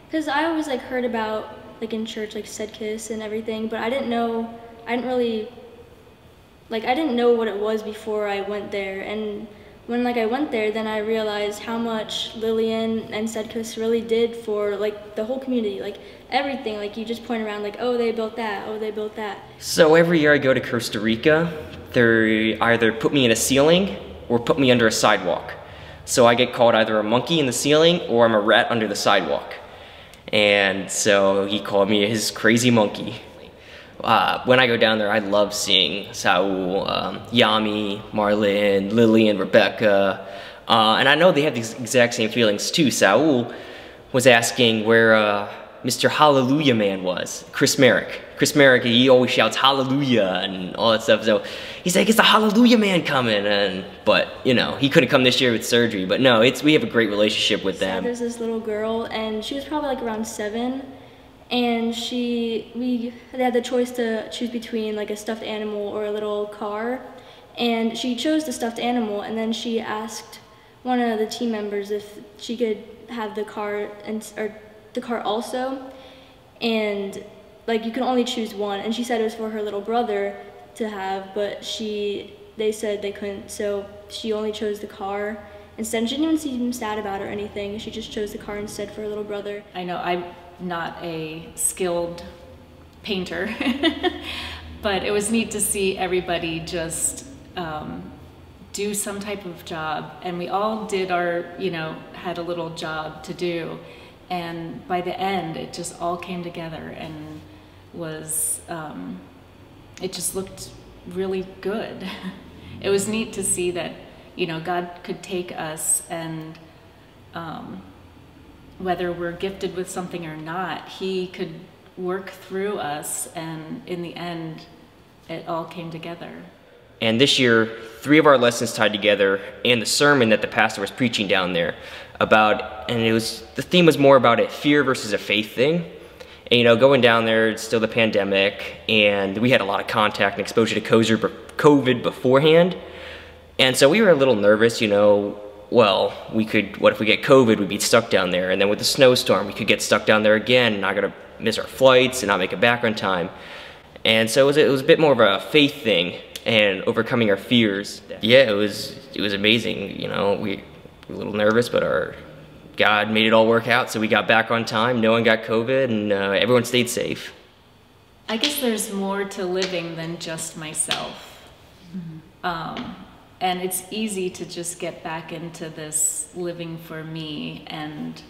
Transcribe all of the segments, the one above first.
Because I always like heard about like in church like Sedkis and everything, but I didn't know. I didn't really I didn't know what it was before I went there. And when I went there, then I realized how much Lillian and Sedkis really did for like the whole community, like everything. Like you just point around like, oh, they built that, oh, they built that. So every year I go to Costa Rica, they either put me in a ceiling or put me under a sidewalk. So I get called either a monkey in the ceiling or I'm a rat under the sidewalk. And so he called me his crazy monkey. When I go down there, I love seeing Saul, Yami, Marlin, Lillian, Rebecca, and I know they have these exact same feelings too. Saul was asking where Mr. Hallelujah Man was, Chris Merrick. Chris Merrick, he always shouts Hallelujah and all that stuff, so he's like, it's the Hallelujah Man coming, but you know, he couldn't come this year with surgery, but no, we have a great relationship with them. There's this little girl, and she was probably like around 7, and we had the choice to choose between like a stuffed animal or a little car, and she chose the stuffed animal, and then she asked one of the team members if she could have the car or the car also, and like you can only choose one, and she said it was for her little brother to have, but they said they couldn't, so she only chose the car instead. She didn't even seem sad about it or anything. She just chose the car instead for her little brother. I know I'm not a skilled painter, but it was neat to see everybody just do some type of job, and we all did had a little job to do, and by the end it just all came together and was it just looked really good. It was neat to see that God could take us, and whether we're gifted with something or not, he could work through us, and in the end it all came together. And this year, 3 of our lessons tied together, and the sermon that the pastor was preaching down there the theme was more about a fear versus a faith thing. And going down there, it's still the pandemic, and we had a lot of contact and exposure to COVID beforehand. And so we were a little nervous, well, what if we get COVID, we'd be stuck down there. And then with the snowstorm, we could get stuck down there again, and not gonna miss our flights and not make it back on time. And so it was a bit more of a faith thing and overcoming our fears. Yeah, it was amazing. We were a little nervous, but God made it all work out, so we got back on time, no one got COVID, and everyone stayed safe. I guess there's more to living than just myself. Mm-hmm. And it's easy to just get back into this living for me, and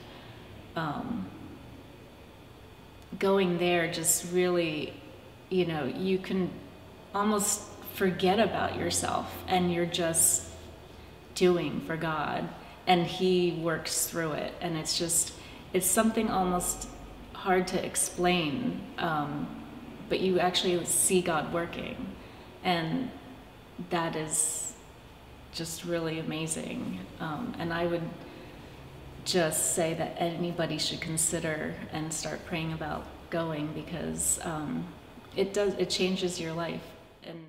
going there just really, you can almost forget about yourself, and you're just doing for God, and he works through it, and it's something almost hard to explain, but you actually see God working, and that is just really amazing. And I would just say that anybody should consider and start praying about going, because it changes your life. And